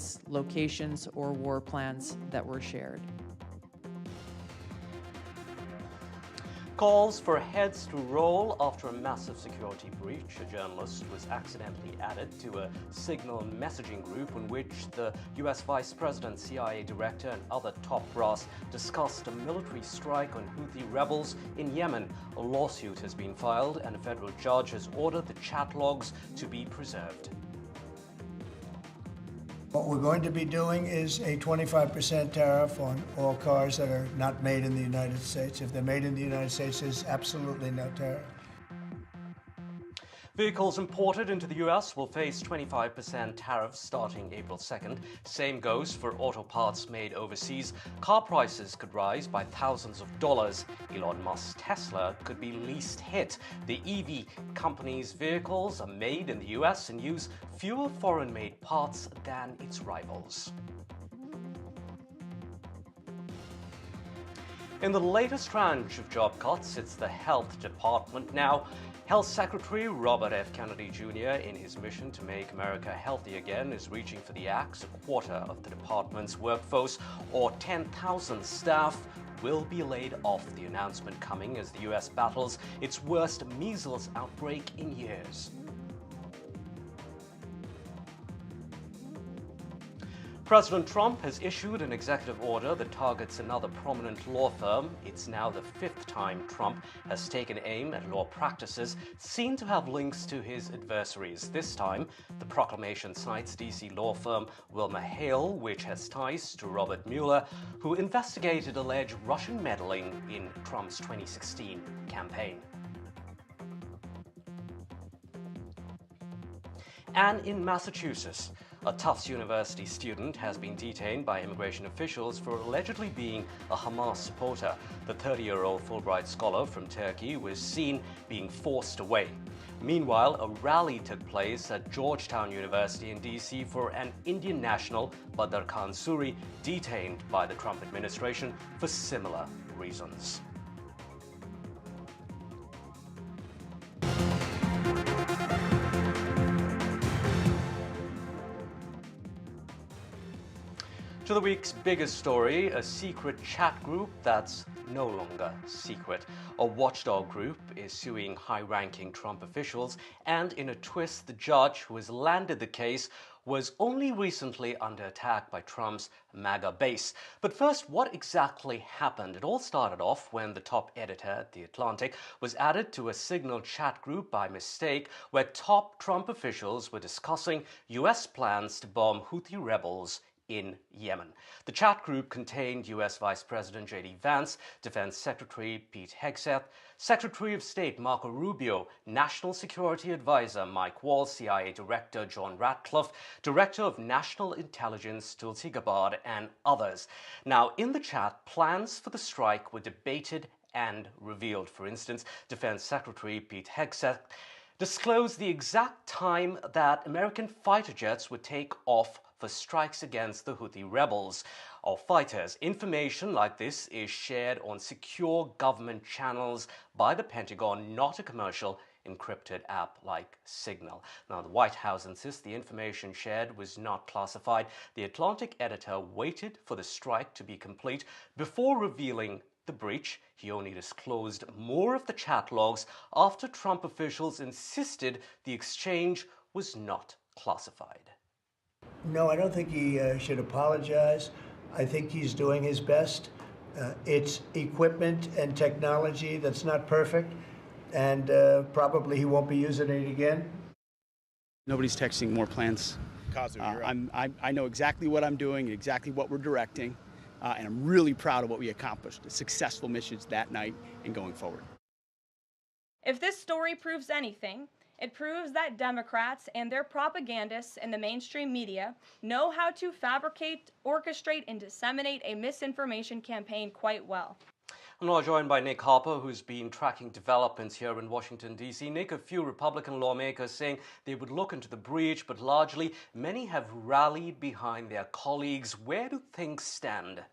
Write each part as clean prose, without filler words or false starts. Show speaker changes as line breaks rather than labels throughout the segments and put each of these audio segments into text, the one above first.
sites, locations, or war plans that were shared.
Calls for heads to roll after a massive security breach. A journalist was accidentally added to a Signal messaging group in which the US Vice President, CIA Director, and other top brass discussed a military strike on Houthi rebels in Yemen. A lawsuit has been filed and a federal judge has ordered the chat logs to be preserved.
What we're going to be doing is a 25% tariff on all cars that are not made in the United States. If they're made in the United States, there's absolutely no tariff.
Vehicles imported into the US will face 25% tariffs starting April 2nd. Same goes for auto parts made overseas. Car prices could rise by thousands of dollars. Elon Musk's Tesla could be least hit. The EV company's vehicles are made in the US and use fewer foreign-made parts than its rivals. In the latest tranche of job cuts, it's the health department now. Health Secretary Robert F. Kennedy Jr., in his mission to make America healthy again, is reaching for the axe. A quarter of the department's workforce, or 10,000 staff, will be laid off. The announcement coming as the U.S. battles its worst measles outbreak in years. President Trump has issued an executive order that targets another prominent law firm. It's now the fifth time Trump has taken aim at law practices seen to have links to his adversaries. This time, the proclamation cites D.C. law firm Wilmer Hale, which has ties to Robert Mueller, who investigated alleged Russian meddling in Trump's 2016 campaign. And in Massachusetts, a Tufts University student has been detained by immigration officials for allegedly being a Hamas supporter. The 30-year-old Fulbright scholar from Turkey was seen being forced away. Meanwhile, a rally took place at Georgetown University in D.C. for an Indian national, Badr Khan Suri, detained by the Trump administration for similar reasons. To the week's biggest story, a secret chat group that's no longer secret. A watchdog group is suing high-ranking Trump officials, and in a twist, the judge who has landed the case was only recently under attack by Trump's MAGA base. But first, what exactly happened? It all started off when the top editor at The Atlantic was added to a Signal chat group by mistake where top Trump officials were discussing U.S. plans to bomb Houthi rebels in Yemen. The chat group contained U.S. Vice President J.D. Vance, Defense Secretary Pete Hegseth, Secretary of State Marco Rubio, National Security Advisor Mike Waltz, CIA Director John Ratcliffe, Director of National Intelligence Tulsi Gabbard, and others. Now, in the chat, plans for the strike were debated and revealed. For instance, Defense Secretary Pete Hegseth disclosed the exact time that American fighter jets would take off for strikes against the Houthi rebels or fighters. Information like this is shared on secure government channels by the Pentagon, not a commercial encrypted app like Signal. Now, the White House insists the information shared was not classified. The Atlantic editor waited for the strike to be complete before revealing the breach. He only disclosed more of the chat logs after Trump officials insisted the exchange was not classified.
No, I don't think he should apologize. I think he's doing his best. It's equipment and technology that's not perfect, and probably he won't be using it again.
Nobody's texting more plans. I know exactly what I'm doing, exactly what we're directing, and I'm really proud of what we accomplished. Successful missions that night and going forward.
If this story proves anything, it proves that Democrats and their propagandists in the mainstream media know how to fabricate, orchestrate, and disseminate a misinformation campaign quite well.
I'm now joined by Nick Harper, who's been tracking developments here in Washington, D.C. Nick, a few Republican lawmakers saying they would look into the breach, but largely many have rallied behind their colleagues. Where do things stand?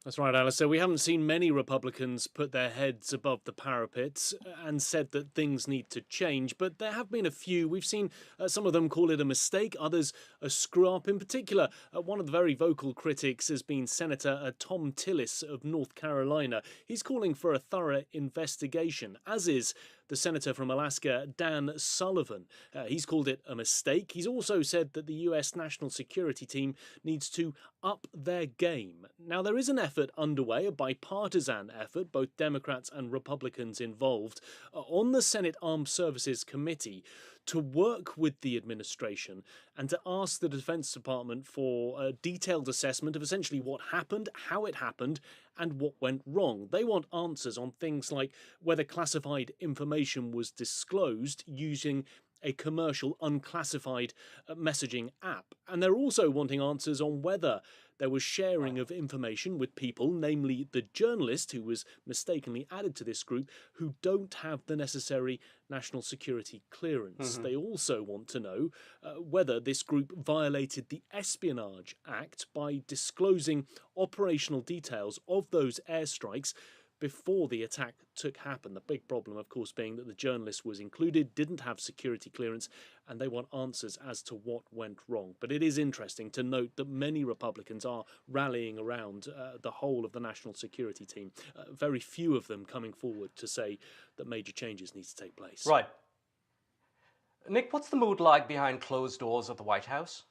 That's right, Alistair. We haven't seen many Republicans put their heads above the parapet and said that things need to change, but there have been a few. We've seen some of them call it a mistake, others a screw-up. In particular, one of the very vocal critics has been Senator Tom Tillis of North Carolina. He's calling for a thorough investigation, as is the senator from Alaska, Dan Sullivan. He's called it a mistake. He's also said that the US National Security Team needs to up their game. Now, there is an effort underway, a bipartisan effort, both Democrats and Republicans involved, on the Senate Armed Services Committee to work with the administration and to ask the Defense Department for a detailed assessment of essentially what happened, how it happened, and what went wrong. They want answers on things like whether classified information was disclosed using a commercial unclassified messaging app. And they're also wanting answers on whether there was sharing of information with people, namely the journalist who was mistakenly added to this group, who don't have the necessary national security clearance. They also want to know whether this group violated the Espionage Act by disclosing operational details of those airstrikes before the attack took happen. The big problem, of course, being that the journalist was included, didn't have security clearance, and they want answers as to what went wrong. But it is interesting to note that many Republicans are rallying around the whole of the national security team. Very few of them coming forward to say that major changes need to take place.
Right. Nick, what's the mood like behind closed doors at the White House?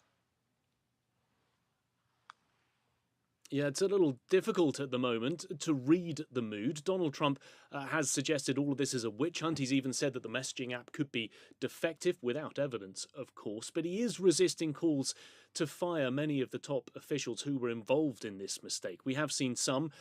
Yeah, it's a little difficult at the moment to read the mood. Donald Trump has suggested all of this is a witch hunt. He's even said that the messaging app could be defective, without evidence, of course. But he is resisting calls to fire many of the top officials who were involved in this mistake. We have seen some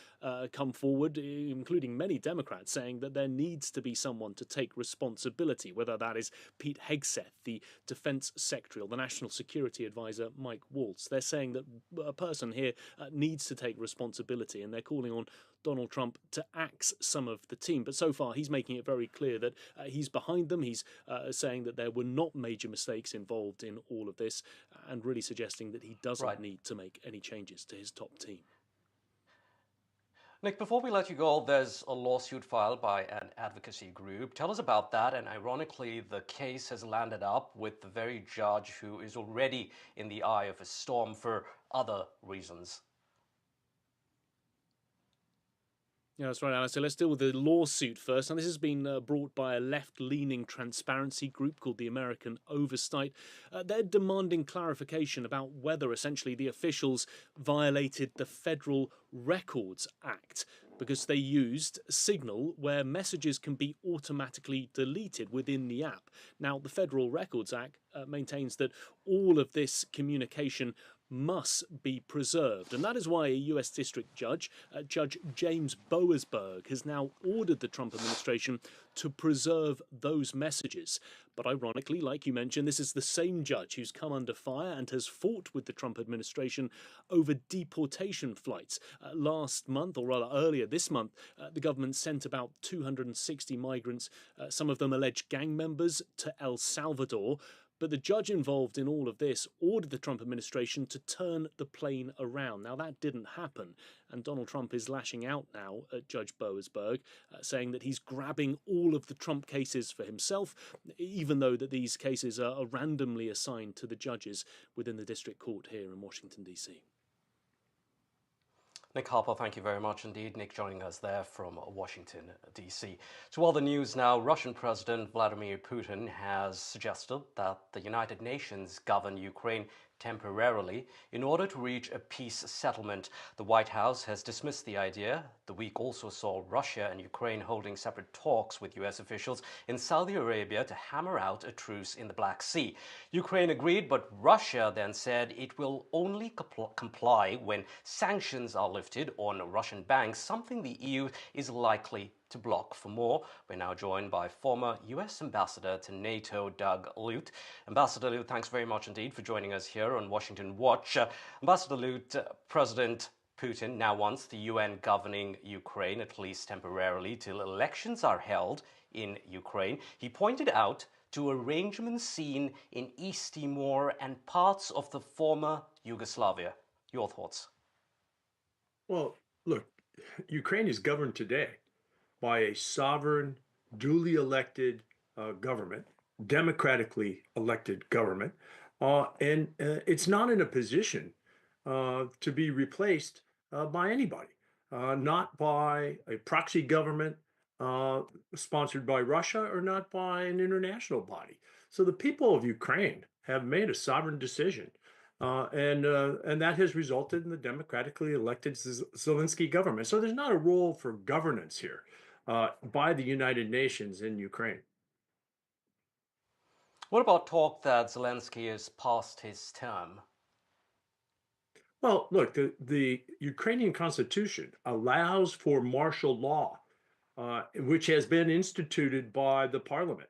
come forward, including many Democrats, saying that there needs to be someone to take responsibility, whether that is Pete Hegseth, the Defense Secretary, or the National Security Advisor, Mike Waltz. They're saying that a person here needs to take responsibility, and they're calling on Donald Trump to axe some of the team. But so far, he's making it very clear that he's behind them. He's saying that there were not major mistakes involved in all of this, and really suggesting that he doesn't need to make any changes to his top team.
Nick, before we let you go, there's a lawsuit filed by an advocacy group. Tell us about that. And ironically, the case has landed up with the very judge who is already in the eye of a storm for other reasons.
Yeah, that's right, Alistair. Let's deal with the lawsuit first. And this has been brought by a left-leaning transparency group called the American Oversight. They're demanding clarification about whether essentially the officials violated the Federal Records Act, because they used Signal, where messages can be automatically deleted within the app. Now, the Federal Records Act maintains that all of this communication must be preserved. And that is why a US district judge, Judge James Boasberg, has now ordered the Trump administration to preserve those messages. But ironically, like you mentioned, this is the same judge who's come under fire and has fought with the Trump administration over deportation flights. Last month, or rather earlier this month, the government sent about 260 migrants, some of them alleged gang members, to El Salvador. But the judge involved in all of this ordered the Trump administration to turn the plane around. Now, that didn't happen, and Donald Trump is lashing out now at Judge Boasberg, saying that he's grabbing all of the Trump cases for himself, even though that these cases are randomly assigned to the judges within the district court here in Washington, D.C.
Nick Harper, thank you very much indeed. Nick joining us there from Washington, D.C. To all the news now, Russian President Vladimir Putin has suggested that the United Nations govern Ukraine temporarily in order to reach a peace settlement. The White House has dismissed the idea. The week also saw Russia and Ukraine holding separate talks with US officials in Saudi Arabia to hammer out a truce in the Black Sea. Ukraine agreed, but Russia then said it will only comply when sanctions are lifted on Russian banks, something the EU is likely to block. For more, we're now joined by former US Ambassador to NATO, Doug Lute. Ambassador Lute, thanks very much indeed for joining us here on Washington Watch. Ambassador Lute, President Putin now wants the UN governing Ukraine, at least temporarily, till elections are held in Ukraine. He pointed out to arrangements seen in East Timor and parts of the former Yugoslavia. Your thoughts?
Well, look, Ukraine is governed today by a sovereign, duly elected government, democratically elected government, and it's not in a position to be replaced by anybody, not by a proxy government uh, sponsored by Russia or not by an international body. So the people of Ukraine have made a sovereign decision. And that has resulted in the democratically elected Zelensky government. So there's not a role for governance here by the United Nations in Ukraine.
What about talk that Zelensky is past his term?
Well, look, the Ukrainian constitution allows for martial law, which has been instituted by the parliament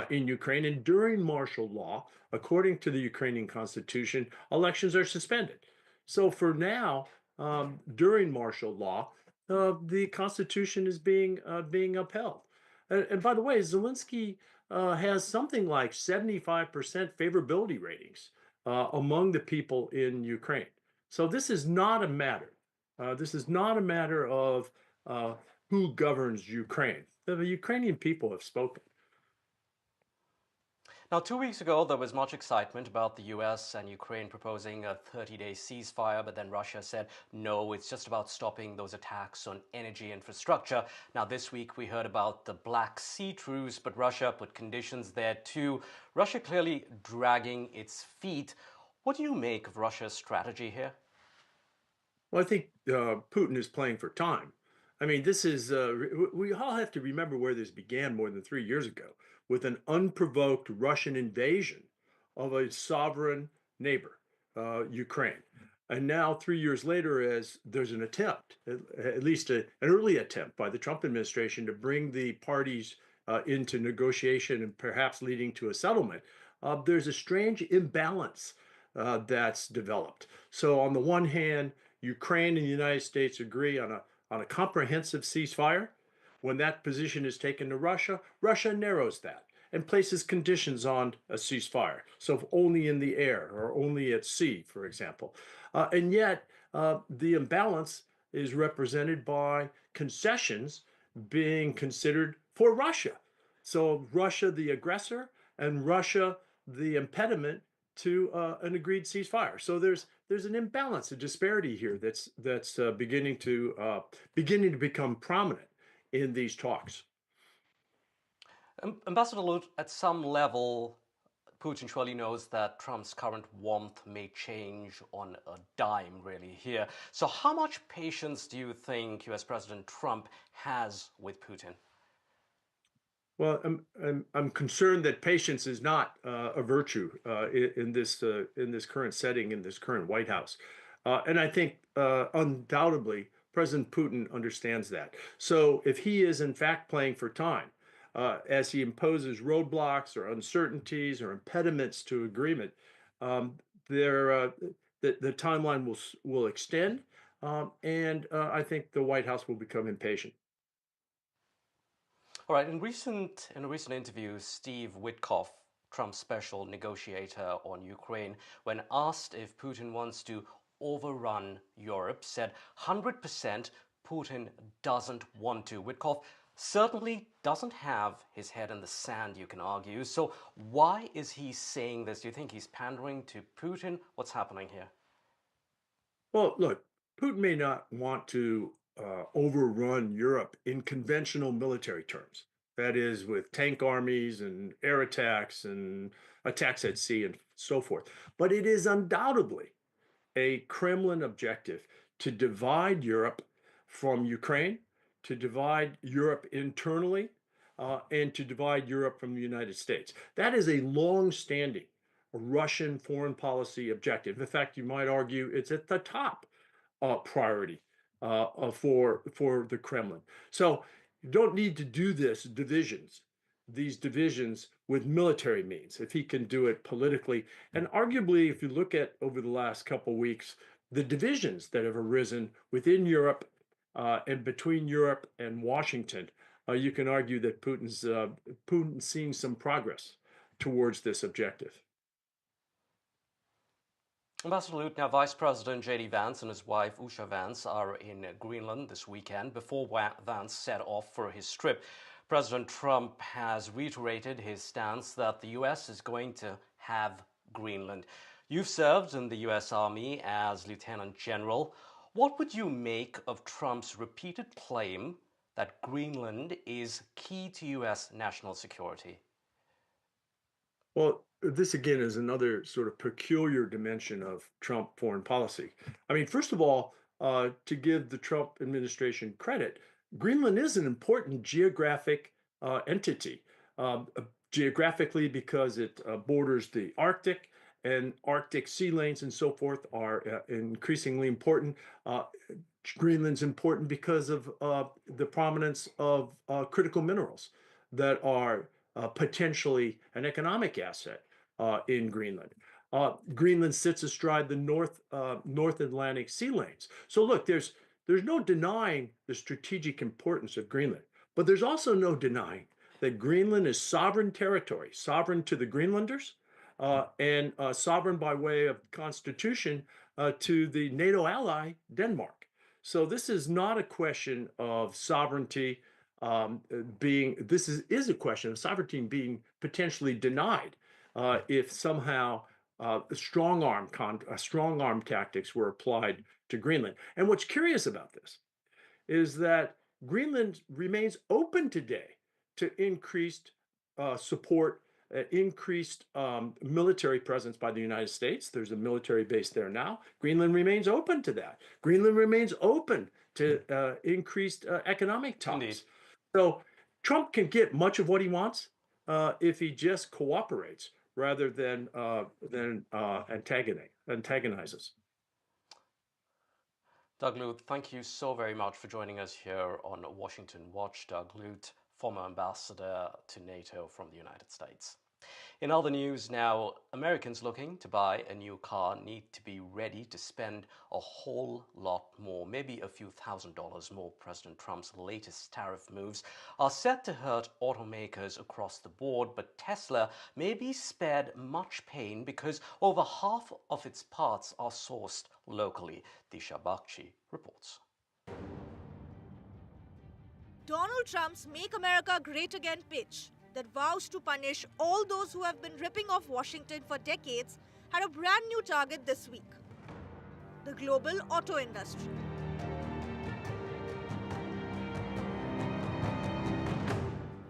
in Ukraine. And during martial law, according to the Ukrainian constitution, elections are suspended. So for now, during martial law, the constitution is being upheld. And by the way, Zelensky has something like 75% favorability ratings among the people in Ukraine. So this is not a matter. This is not a matter of who governs Ukraine. The Ukrainian people have spoken.
Now, 2 weeks ago, there was much excitement about the US and Ukraine proposing a 30-day ceasefire, but then Russia said, no, it's just about stopping those attacks on energy infrastructure. Now, this week, we heard about the Black Sea truce, but Russia put conditions there too. Russia clearly dragging its feet. What do you make of Russia's strategy here?
Well, I think Putin is playing for time. I mean, this is, we all have to remember where this began more than 3 years ago with an unprovoked Russian invasion of a sovereign neighbor, Ukraine. And now, 3 years later, as there's an attempt, at least an early attempt by the Trump administration to bring the parties into negotiation and perhaps leading to a settlement, there's a strange imbalance that's developed. So, on the one hand, Ukraine and the United States agree on a comprehensive ceasefire. When that position is taken to Russia, Russia narrows that and places conditions on a ceasefire. So only in the air or only at sea, for example. And yet the imbalance is represented by concessions being considered for Russia. So Russia, the aggressor, and Russia, the impediment to an agreed ceasefire. So there's an imbalance, a disparity here that's beginning to become prominent in these talks.
Ambassador Lute, at some level, Putin surely knows that Trump's current warmth may change on a dime, really, here. So how much patience do you think US President Trump has with Putin?
Well, I'm concerned that patience is not a virtue in this current setting, in this current White House, and I think undoubtedly President Putin understands that. So if he is in fact playing for time, as he imposes roadblocks or uncertainties or impediments to agreement, um, the timeline will extend, and I think the White House will become impatient.
All right, in a recent interview, Steve Witkoff, Trump's special negotiator on Ukraine, when asked if Putin wants to overrun Europe, said 100% Putin doesn't want to. Witkoff certainly doesn't have his head in the sand, you can argue. So why is he saying this? Do you think he's pandering to Putin? What's happening here?
Well, look, Putin may not want to overrun Europe in conventional military terms. That is, with tank armies and air attacks and attacks at sea and so forth. But it is undoubtedly a Kremlin objective to divide Europe from Ukraine, to divide Europe internally, and to divide Europe from the United States. That is a long-standing Russian foreign policy objective. In fact, you might argue it's at the top priority for the Kremlin. So you don't need to do these divisions with military means, if he can do it politically. And arguably, if you look at over the last couple of weeks, the divisions that have arisen within Europe and between Europe and Washington, you can argue that Putin's seeing some progress towards this objective.
Ambassador Lute, now Vice President J.D. Vance and his wife Usha Vance are in Greenland this weekend. Before Vance set off for his trip, President Trump has reiterated his stance that the U.S. is going to have Greenland. You've served in the U.S. Army as Lieutenant General. What would you make of Trump's repeated claim that Greenland is key to U.S. national security?
Well, this again is another sort of peculiar dimension of Trump foreign policy. I mean, first of all, to give the Trump administration credit, Greenland is an important geographic entity. Geographically, because it borders the Arctic, and Arctic sea lanes and so forth are increasingly important. Greenland's important because of the prominence of critical minerals that are potentially an economic asset in Greenland. Greenland sits astride the North Atlantic sea lanes. So look, there's no denying the strategic importance of Greenland, but there's also no denying that Greenland is sovereign territory, sovereign to the Greenlanders, and sovereign by way of constitution to the NATO ally, Denmark. So this is not a question of sovereignty this is a question of sovereignty being potentially denied if somehow strong arm tactics were applied to Greenland. And what's curious about this is that Greenland remains open today to increased support, increased military presence by the United States. There's a military base there now. Greenland remains open to that. Greenland remains open to increased economic ties. Indeed. So Trump can get much of what he wants if he just cooperates rather than antagonizes.
Doug Lute, thank you so very much for joining us here on Washington Watch. Doug Lute, former ambassador to NATO from the United States. In other news now, Americans looking to buy a new car need to be ready to spend a whole lot more, maybe a few $1,000s more. President Trump's latest tariff moves are set to hurt automakers across the board, but Tesla may be spared much pain because over half of its parts are sourced locally. Disha Bakshi reports.
Donald Trump's Make America Great Again pitch that vows to punish all those who have been ripping off Washington for decades had a brand new target this week: the global auto industry.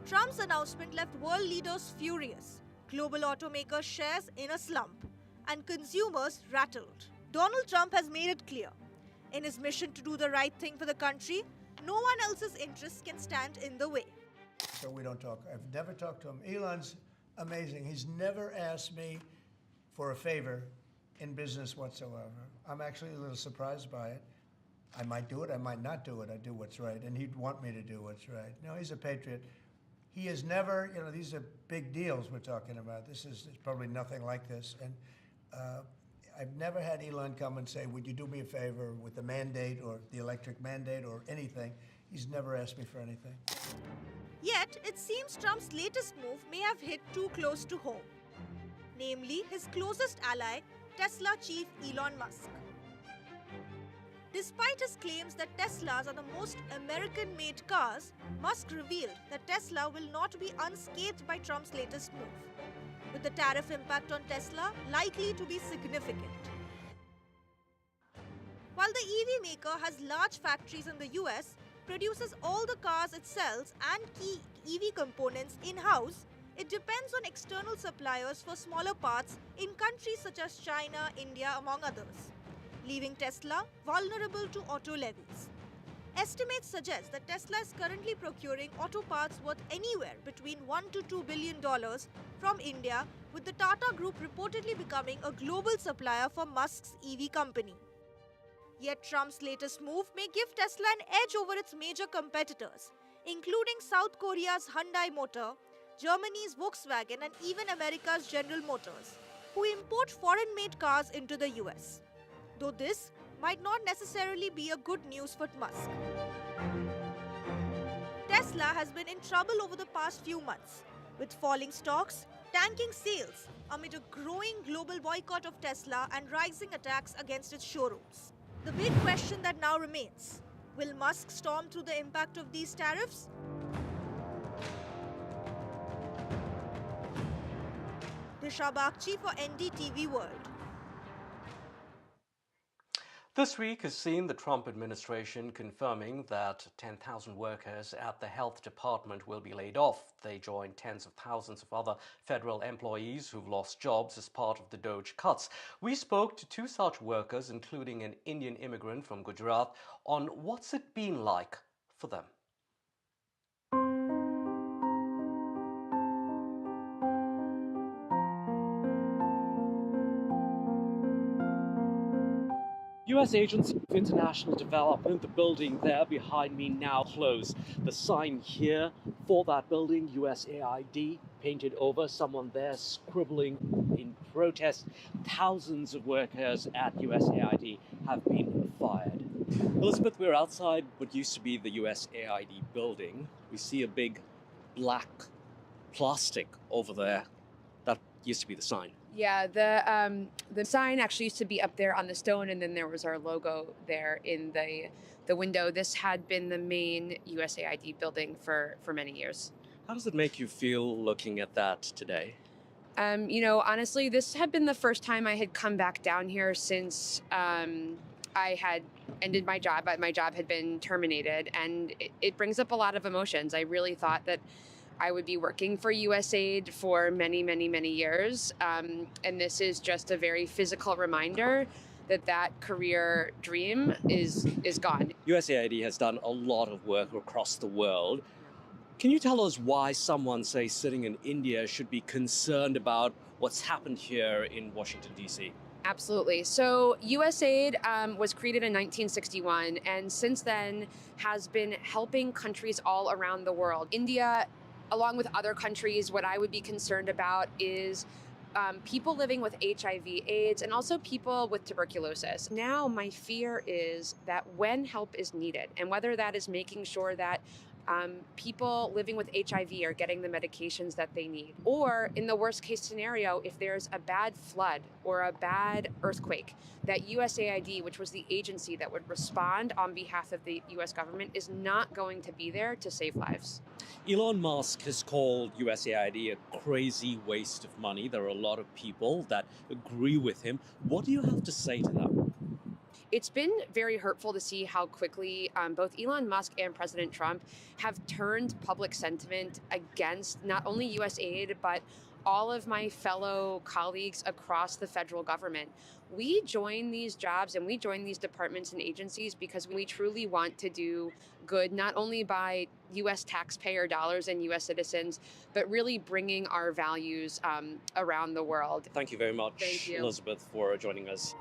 Trump's announcement left world leaders furious, global automakers' shares in a slump, and consumers rattled. Donald Trump has made it clear, in his mission to do the right thing for the country, no one else's interests can stand in the way.
So we don't talk. I've never talked to him. Elon's amazing. He's never asked me for a favor in business whatsoever. I'm actually a little surprised by it. I might do it, I might not do it. I do what's right, and he'd want me to do what's right. No, he's a patriot. He has never, these are big deals we're talking about. This is probably nothing like this. And I've never had Elon come and say, would you do me a favor with the mandate or the electric mandate or anything. He's never asked me for anything.
Yet, it seems Trump's latest move may have hit too close to home. Namely, his closest ally, Tesla chief Elon Musk. Despite his claims that Teslas are the most American-made cars, Musk revealed that Tesla will not be unscathed by Trump's latest move, with the tariff impact on Tesla likely to be significant. While the EV maker has large factories in the US, produces all the cars it sells and key EV components in-house, it depends on external suppliers for smaller parts in countries such as China, India, among others, leaving Tesla vulnerable to auto levies. Estimates suggest that Tesla is currently procuring auto parts worth anywhere between $1 to $2 billion from India, with the Tata Group reportedly becoming a global supplier for Musk's EV company. Yet Trump's latest move may give Tesla an edge over its major competitors, including South Korea's Hyundai Motor, Germany's Volkswagen, and even America's General Motors, who import foreign-made cars into the US. Though this might not necessarily be a good news for Musk. Tesla has been in trouble over the past few months, with falling stocks, tanking sales, amid a growing global boycott of Tesla and rising attacks against its showrooms. The big question that now remains: will Musk storm through the impact of these tariffs? Disha Bagchi for NDTV World.
This week has seen the Trump administration confirming that 10,000 workers at the health department will be laid off. They join tens of thousands of other federal employees who've lost jobs as part of the DOGE cuts. We spoke to two such workers, including an Indian immigrant from Gujarat, on what's it been like for them.
US Agency of International Development, the building there behind me now closed. The sign here for that building, USAID, painted over, someone there scribbling in protest. Thousands of workers at USAID have been fired. Elizabeth, we're outside what used to be the USAID building. We see a big black plastic over there. That used to be the sign.
Yeah, the sign actually used to be up there on the stone, and then there was our logo there in the window. This had been the main USAID building for many years.
How does it make you feel looking at that today?
Honestly, this had been the first time I had come back down here since I had ended my job. My job had been terminated, and it brings up a lot of emotions. I really thought that I would be working for USAID for many, many, many years. And this is just a very physical reminder that career dream is gone.
USAID has done a lot of work across the world. Can you tell us why someone, say, sitting in India should be concerned about what's happened here in Washington, D.C.?
Absolutely. So USAID was created in 1961, and since then has been helping countries all around the world. India, along with other countries, what I would be concerned about is people living with HIV/AIDS and also people with tuberculosis. Now, my fear is that when help is needed, and whether that is making sure that people living with HIV are getting the medications that they need, or in the worst case scenario, if there's a bad flood or a bad earthquake, that USAID, which was the agency that would respond on behalf of the US government, is not going to be there to save lives.
Elon Musk has called USAID a crazy waste of money. There are a lot of people that agree with him. What do you have to say to that?
It's been very hurtful to see how quickly both Elon Musk and President Trump have turned public sentiment against not only USAID, but all of my fellow colleagues across the federal government. We join these jobs and we join these departments and agencies because we truly want to do good, not only by U.S. taxpayer dollars and U.S. citizens, but really bringing our values around the world.
Thank you very much,
Thank you.
Elizabeth, for joining us.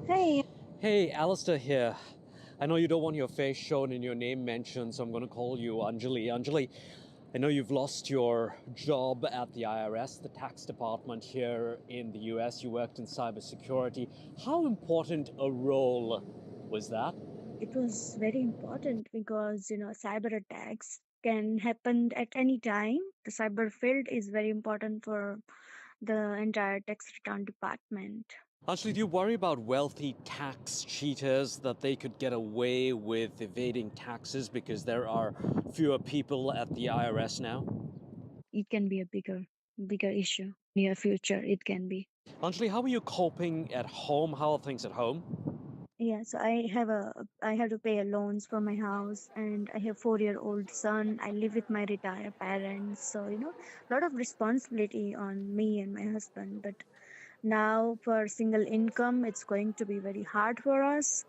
Hey.
Hey, Allister here. I know you don't want your face shown and your name mentioned, so I'm going to call you Anjali. Anjali, I know you've lost your job at the IRS, the tax department here in the US. You worked in cybersecurity. How important a role was that?
It was very important because, cyber attacks can happen at any time. The cyber field is very important for the entire tax return department.
Anjali, do you worry about wealthy tax cheaters, that they could get away with evading taxes because there are fewer people at the IRS now?
It can be a bigger issue. Near future, it can be.
Anjali, how are you coping at home? How are things at home?
Yeah, so I have to pay loans for my house, and I have 4-year-old son. I live with my retired parents, so a lot of responsibility on me and my husband. But now for single income, it's going to be very hard for us.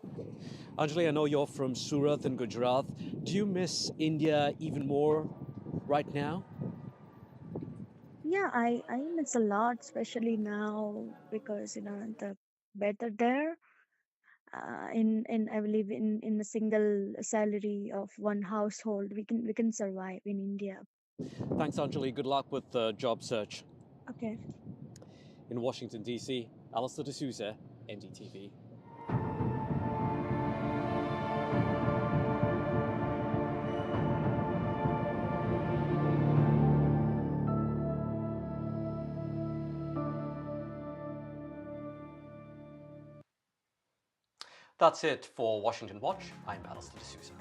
Anjali, I know you're from Surat in Gujarat. Do you miss India even more right now?
Yeah, I miss a lot, especially now because the weather there. In I believe in a single salary of one household, we can survive in India.
Thanks, Anjali. Good luck with the job search.
Okay.
In Washington, D.C., Allister D'Souza, NDTV.
That's it for Washington Watch. I'm Allister D'Souza.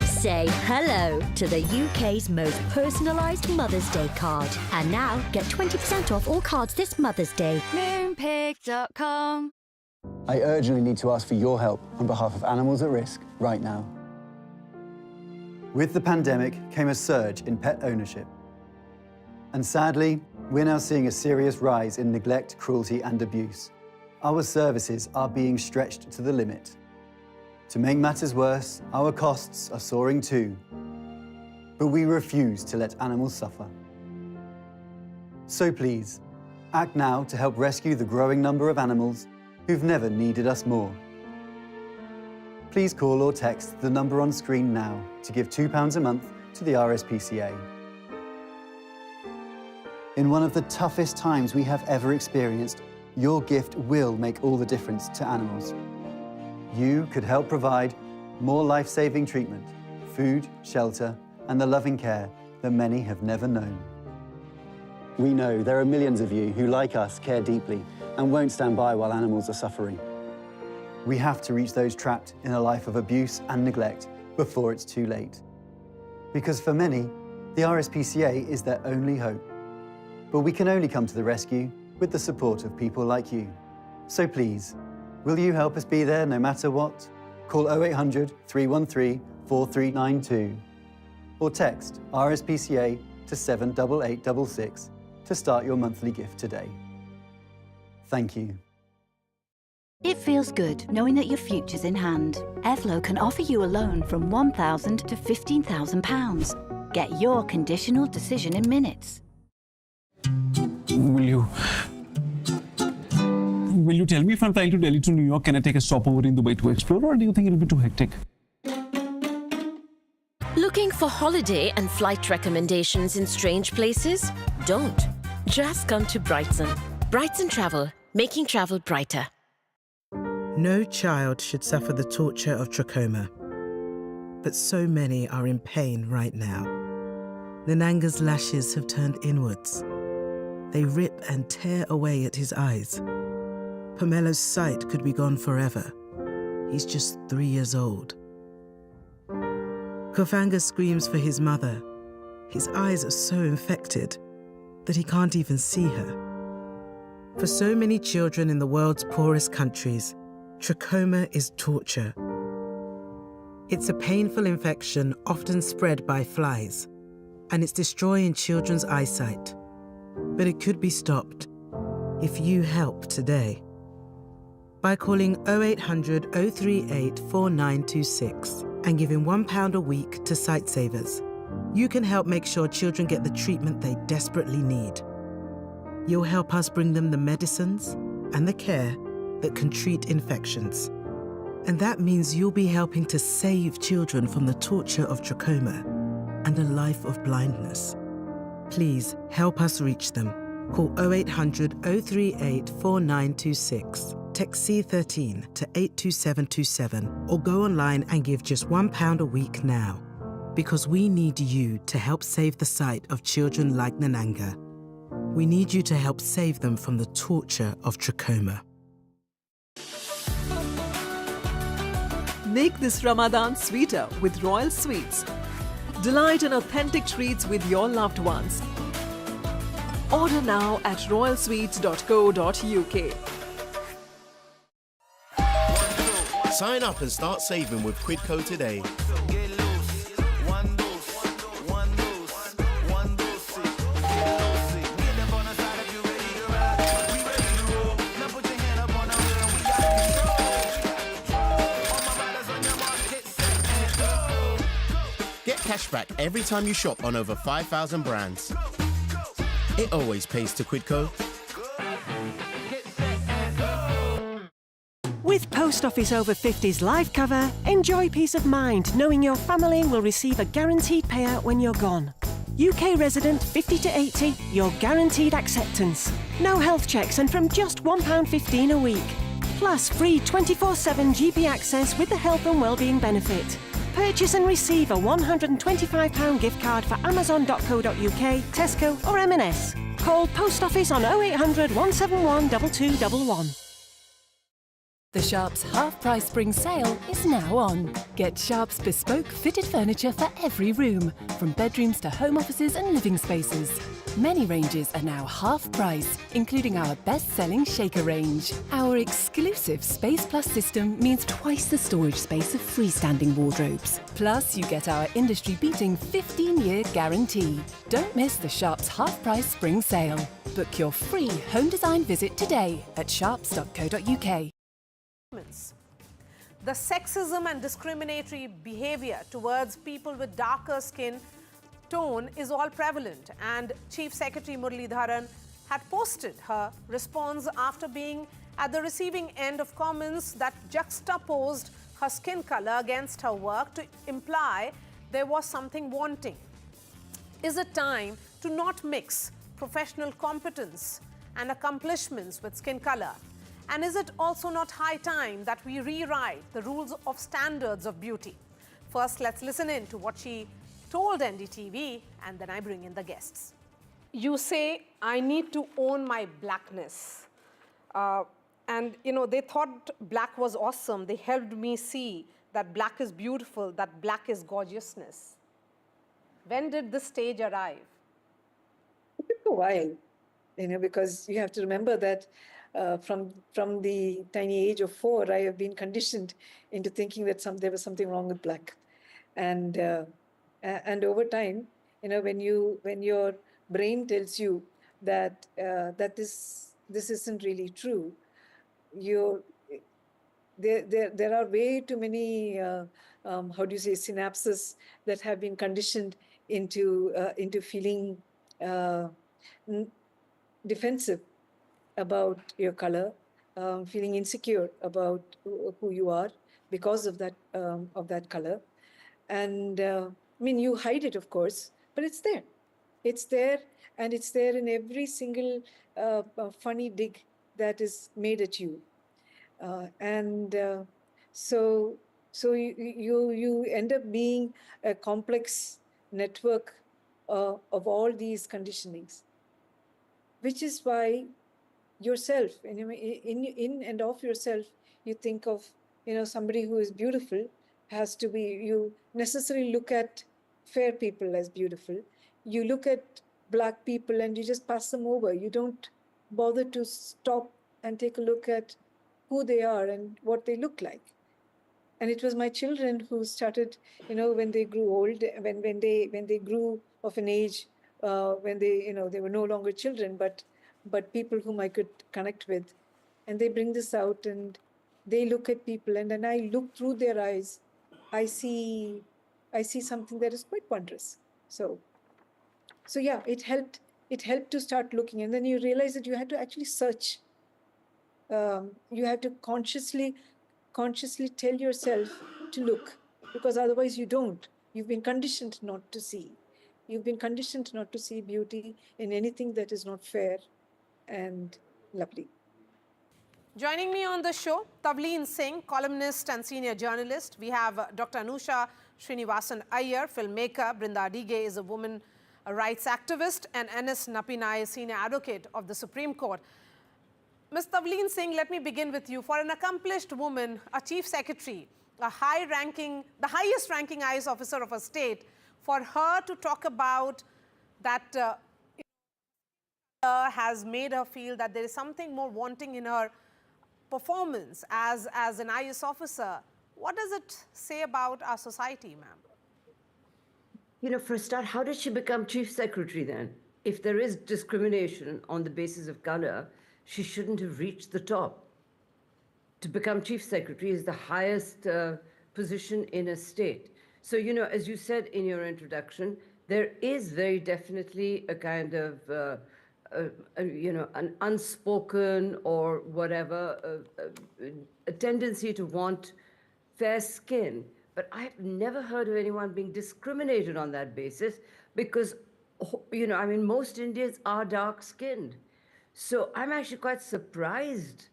Say hello to the UK's most personalised Mother's Day card. And now get 20% off all cards this Mother's Day. Moonpig.com.
I urgently need to ask for your help on behalf of animals at risk right now. With the pandemic came a surge in pet ownership. And sadly, we're now seeing a serious rise in neglect, cruelty and abuse. Our services are being stretched to the limit. To make matters worse, our costs are soaring too. But we refuse to let animals suffer. So please, act now to help rescue the growing number of animals who've never needed us more. Please call or text the number on screen now to give £2 a month to the RSPCA. In one of the toughest times we have ever experienced, your gift will make all the difference to animals. You could help provide more life-saving treatment, food, shelter, and the loving care that many have never known. We know there are millions of you who, like us, care deeply and won't stand by while animals are suffering. We have to reach those trapped in a life of abuse and neglect before it's too late. Because for many, the RSPCA is their only hope. But we can only come to the rescue with the support of people like you. So please, will you help us be there no matter what? Call 0800 313 4392 or text RSPCA to 78866 to start your monthly gift today. Thank you.
It feels good knowing that your future's in hand. Evlo can offer you a loan from £1,000 to £15,000. Get your conditional decision in minutes.
Will you tell me if I'm flying to Delhi to New York, can I take a stopover in Dubai to explore, or do you think it'll be too hectic?
Looking for holiday and flight recommendations in strange places? Don't. Just come to Brightson. Brightson Travel, making travel brighter.
No child should suffer the torture of trachoma, but so many are in pain right now. Nananga's lashes have turned inwards. They rip and tear away at his eyes. Pamelo's sight could be gone forever. He's just 3 years old. Kofanga screams for his mother. His eyes are so infected that he can't even see her. For so many children in the world's poorest countries, trachoma is torture. It's a painful infection often spread by flies, and it's destroying children's eyesight. But it could be stopped if you help today. By calling 0800 038 4926 and giving £1 a week to Sightsavers, you can help make sure children get the treatment they desperately need. You'll help us bring them the medicines and the care that can treat infections. And that means you'll be helping to save children from the torture of trachoma and a life of blindness. Please help us reach them. Call 0800 038 4926. Text C13 to 82727 or go online and give just £1 a week now. Because we need you to help save the sight of children like Nananga. We need you to help save them from the torture of trachoma.
Make this Ramadan sweeter with Royal Sweets. Delight in authentic treats with your loved ones. Order now at royalsweets.co.uk.
Sign up and start saving with Quidco today. Get cashback every time you shop on over 5,000 brands. It always pays to Quidco.
With
Post Office Over 50s life cover, enjoy peace of mind knowing your family will receive a guaranteed payout when you're gone. UK resident 50 to 80, your guaranteed acceptance. No health checks and from just £1.15 a week. Plus free 24/7 GP access with the health and wellbeing benefit. Purchase and receive a £125 gift card for amazon.co.uk, Tesco or M&S. Call Post Office on 0800 171 2211.
The Sharps half-price spring sale is now on. Get Sharps bespoke fitted furniture for every room, from bedrooms to home offices and living spaces. Many ranges are now half price, including our best-selling Shaker range. Our exclusive Space Plus system means twice the storage space of freestanding wardrobes. Plus, you get our industry-beating 15-year guarantee. Don't miss the Sharps half-price spring sale. Book your free home design visit today at sharps.co.uk.
The sexism and discriminatory behavior towards people with darker skin tone is all prevalent, and Chief Secretary Muralidharan had posted her response after being at the receiving end of comments that juxtaposed her skin color against her work to imply there was something wanting. Is it time to not mix professional competence and accomplishments with skin color? And is it also not high time that we rewrite the rules of standards of beauty? First, let's listen in to what she told NDTV, and then I bring in the guests. You say, I need to own my blackness. And, you know, they thought black was awesome. They helped me see that black is beautiful, that black is gorgeousness. When did this stage arrive?
It took a while, you know, because you have to remember that from the tiny age of 4, I have been conditioned into thinking that there was something wrong with black, and over time, you know, when your brain tells you that that this isn't really true, there are way too many how do you say, synapses that have been conditioned into feeling defensive about your color, feeling insecure about who you are because of that color. And I mean, you hide it, of course, but it's there. It's there, and it's there in every single funny dig that is made at you. So you end up being a complex network of all these conditionings, which is why yourself, in and of yourself, you think of, you know, somebody who is beautiful has to be, you necessarily look at fair people as beautiful. You look at black people and you just pass them over. You don't bother to stop and take a look at who they are and what they look like. And it was my children who started, you know, when they grew old, when they grew of an age, when they, you know, they were no longer children, but people whom I could connect with. And they bring this out and they look at people, and then I look through their eyes, I see something that is quite wondrous. So yeah, it helped to start looking, and then you realize that you had to actually search. You have to consciously tell yourself to look, because otherwise you don't. You've been conditioned not to see. You've been conditioned not to see beauty in anything that is not fair and lovely.
Joining me on the show, Tavleen Singh, columnist and senior journalist. We have Dr. Anusha Srinivasan Iyer, filmmaker. Brinda Dige is a woman rights activist, and N.S. Napinai, senior advocate of the Supreme Court. Ms. Tavleen Singh, let me begin with you. For an accomplished woman, a chief secretary, the highest ranking IAS officer of a state, for her to talk about that has made her feel that there is something more wanting in her performance as an IAS officer, what does it say about our society, ma'am?
You know, for a start, how did she become chief secretary then? If there is discrimination on the basis of color, she shouldn't have reached the top. To become chief secretary is the highest position in a state. So, you know, as you said in your introduction, there is very definitely a kind of an unspoken or whatever a tendency to want fair skin. But I've never heard of anyone being discriminated on that basis because, most Indians are dark-skinned. So I'm actually quite surprised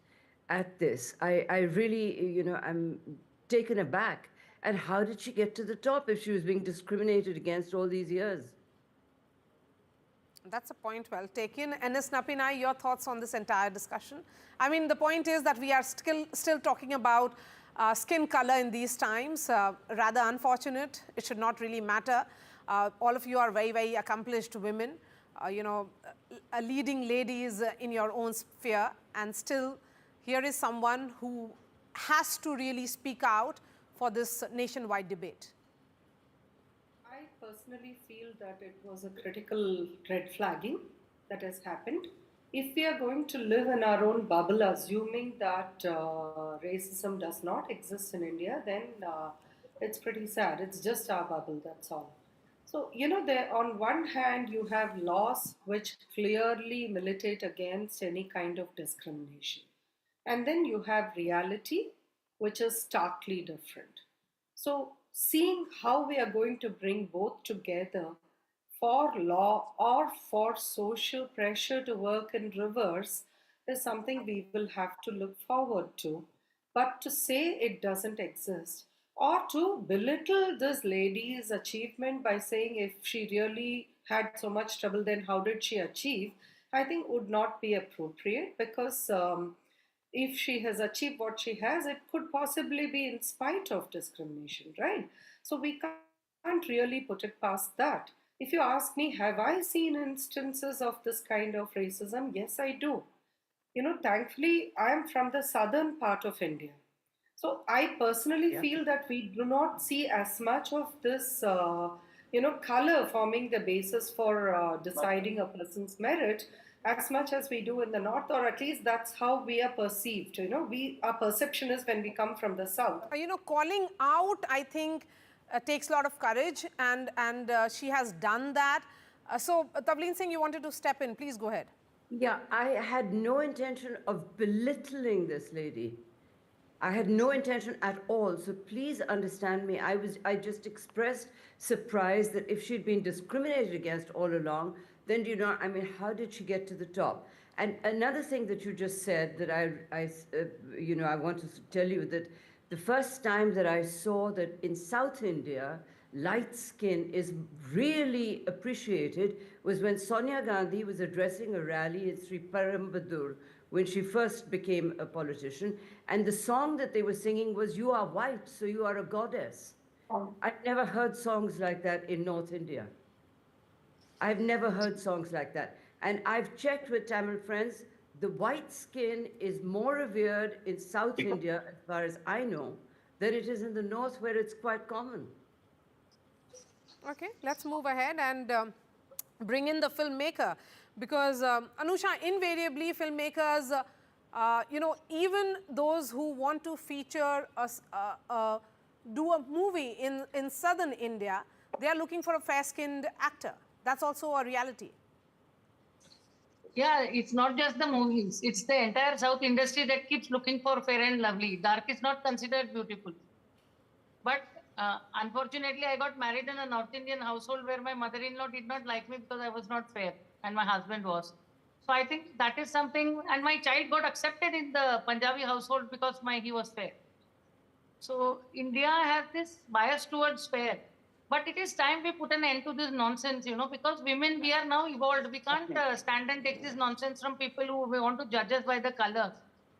at this. I really, I'm taken aback. And how did she get to the top if she was being discriminated against all these years?
That's a point well taken. N.S. Napinai, your thoughts on this entire discussion? I mean, the point is that we are still talking about skin color in these times. Rather unfortunate. It should not really matter. All of you are very, very accomplished women, leading ladies in your own sphere. And still, here is someone who has to really speak out for this nationwide debate.
I personally feel that it was a critical red flagging that has happened. If we are going to live in our own bubble, assuming that racism does not exist in India, then it's pretty sad. It's just our bubble, that's all. So, there on one hand, you have laws which clearly militate against any kind of discrimination. And then you have reality, which is starkly different. So, seeing how we are going to bring both together for law or for social pressure to work in reverse is something we will have to look forward to. But to say it doesn't exist or to belittle this lady's achievement by saying if she really had so much trouble, then how did she achieve, I think would not be appropriate, because if she has achieved what she has, it could possibly be in spite of discrimination, right? So we can't really put it past that. If you ask me, have I seen instances of this kind of racism? Yes, I do. Thankfully, I am from the southern part of India. So I personally feel that we do not see as much of this, color forming the basis for deciding a person's merit as much as we do in the north, or at least that's how we are perceived. Our perception is when we come from the south.
Calling out, I think, takes a lot of courage, and she has done that. So, Tavleen Singh, you wanted to step in. Please go ahead.
Yeah, I had no intention of belittling this lady. I had no intention at all. So please understand me. I just expressed surprise that if she'd been discriminated against all along, then how did she get to the top? And another thing that you just said that I wanted to tell you, that the first time that I saw that in South India, light skin is really appreciated was when Sonia Gandhi was addressing a rally in Sri Perumbudur when she first became a politician. And the song that they were singing was, "You are white, so you are a goddess." I've never heard songs like that in North India. I've never heard songs like that. And I've checked with Tamil friends, the white skin is more revered in South India, as far as I know, than it is in the north, where it's quite common.
Okay, let's move ahead and bring in the filmmaker, because Anusha, invariably filmmakers, even those who want to feature do a movie in southern India, they are looking for a fair-skinned actor. That's also a reality.
Yeah, it's not just the movies. It's the entire South industry that keeps looking for fair and lovely. Dark is not considered beautiful. But unfortunately, I got married in a North Indian household where my mother-in-law did not like me because I was not fair and my husband was. So I think that is something, and my child got accepted in the Punjabi household because he was fair. So India has this bias towards fair. But it is time we put an end to this nonsense, because women, we are now evolved. We can't stand and take this nonsense from people who want to judge us by the color.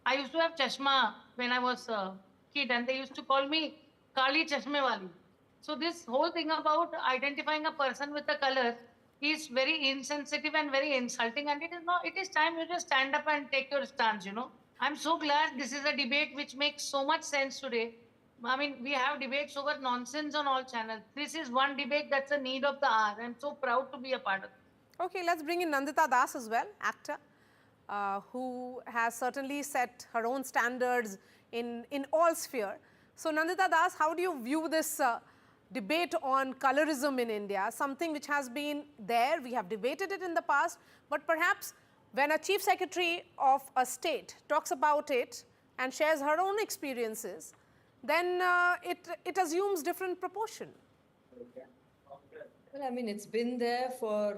I used to have chashma when I was a kid, and they used to call me Kali Chashme Wali. So this whole thing about identifying a person with the color is very insensitive and very insulting, and it is time you just stand up and take your stance, I'm so glad this is a debate which makes so much sense today. I mean, we have debates over nonsense on all channels. This is one debate that's a need of the hour. I'm so proud to be a part of it.
Okay, let's bring in Nandita Das as well, actor, who has certainly set her own standards in all sphere. So Nandita Das, how do you view this debate on colorism in India, something which has been there, we have debated it in the past, but perhaps when a chief secretary of a state talks about it and shares her own experiences, then it assumes different proportion.
Well, I mean, it's been there for,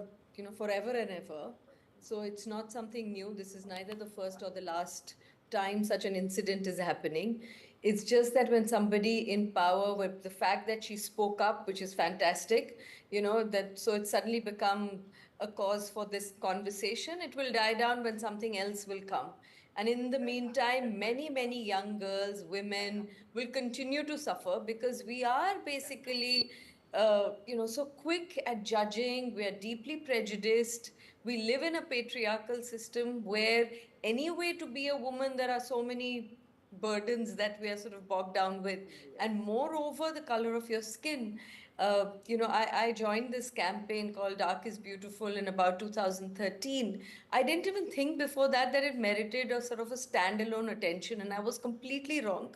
forever and ever. So it's not something new. This is neither the first or the last time such an incident is happening. It's just that when somebody in power, with the fact that she spoke up, which is fantastic, so it's suddenly become a cause for this conversation. It will die down when something else will come. And in the meantime, many, many young girls, women will continue to suffer because we are basically so quick at judging. We are deeply prejudiced. We live in a patriarchal system where anyway to be a woman, there are so many burdens that we are sort of bogged down with. And moreover, the color of your skin. I joined this campaign called Dark is Beautiful in about 2013. I didn't even think before that it merited a sort of a standalone attention, and I was completely wrong.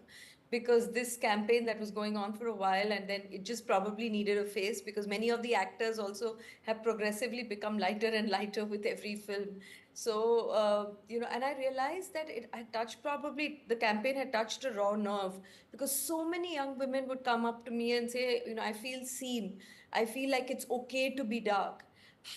Because this campaign that was going on for a while, and then it just probably needed a face, because many of the actors also have progressively become lighter and lighter with every film. So, and I realized that the campaign had touched a raw nerve, because so many young women would come up to me and say, I feel seen. I feel like it's okay to be dark.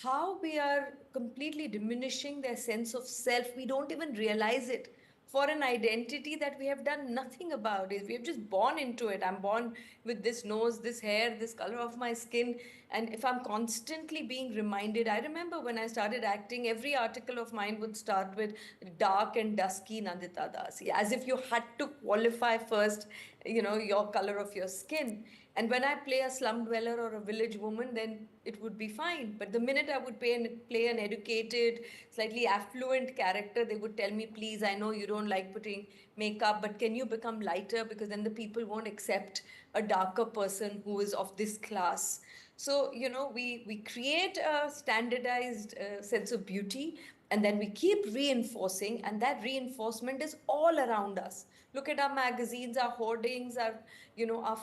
How we are completely diminishing their sense of self, we don't even realize it. For an identity that we have done nothing about it. We have just born into it. I'm born with this nose, this hair, this color of my skin. And if I'm constantly being reminded, I remember when I started acting, every article of mine would start with dark and dusky Nandita Dasi, as if you had to qualify first, your color of your skin. And when I play a slum dweller or a village woman, then it would be fine. But the minute I would play an educated, slightly affluent character, they would tell me, please, I know you don't like putting makeup, but can you become lighter? Because then the people won't accept a darker person who is of this class. So, we create a standardized sense of beauty, and then we keep reinforcing, and that reinforcement is all around us. Look at our magazines, our hoardings, our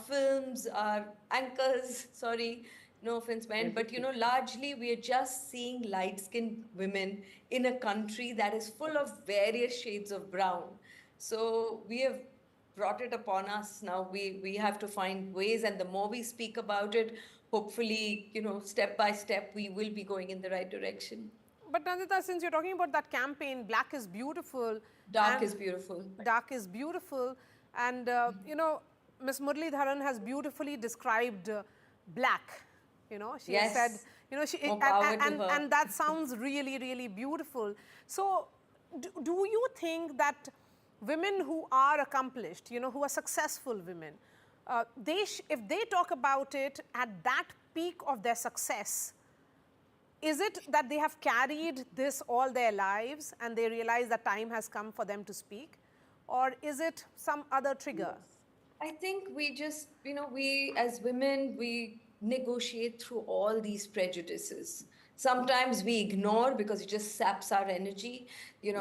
films, our anchors, sorry, no offense meant, but largely we are just seeing light-skinned women in a country that is full of various shades of brown. So we have brought it upon us. Now we have to find ways, and the more we speak about it, hopefully, step by step, we will be going in the right direction.
But Nandita, since you're talking about that campaign, Black is Beautiful.
Dark is Beautiful.
Dark is Beautiful. And, Ms. Muralidharan has beautifully described black. She
yes.
said, and that sounds really, really beautiful. So, do you think that women who are accomplished, who are successful women, if they talk about it at that peak of their success, is it that they have carried this all their lives and they realize that time has come for them to speak? Or is it some other trigger?
I think we just, we as women, we negotiate through all these prejudices. Sometimes we ignore because it just saps our energy.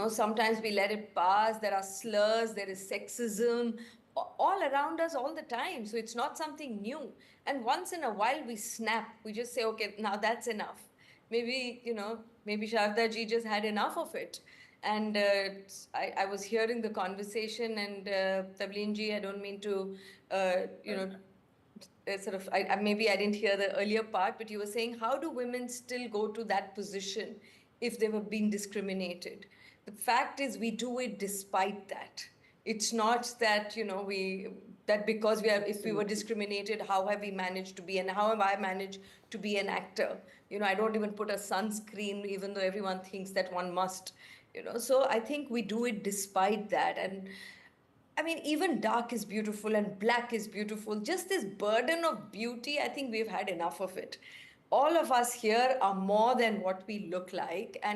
Sometimes we let it pass. There are slurs, there is sexism all around us all the time. So it's not something new. And once in a while we snap. We just say, okay, now that's enough. Maybe, maybe Sharda ji just had enough of it. And I was hearing the conversation, and Tavleen ji, I don't mean to, maybe I didn't hear the earlier part, but you were saying, how do women still go to that position if they were being discriminated? The fact is, we do it despite that. It's not that, because if we were discriminated, how have we managed to be, and how have I managed to be an actor? I don't even put a sunscreen, even though everyone thinks that one must, So I think we do it despite that. And I mean, even dark is beautiful and black is beautiful. Just this burden of beauty, I think we've had enough of it. All of us here are more than what we look like. And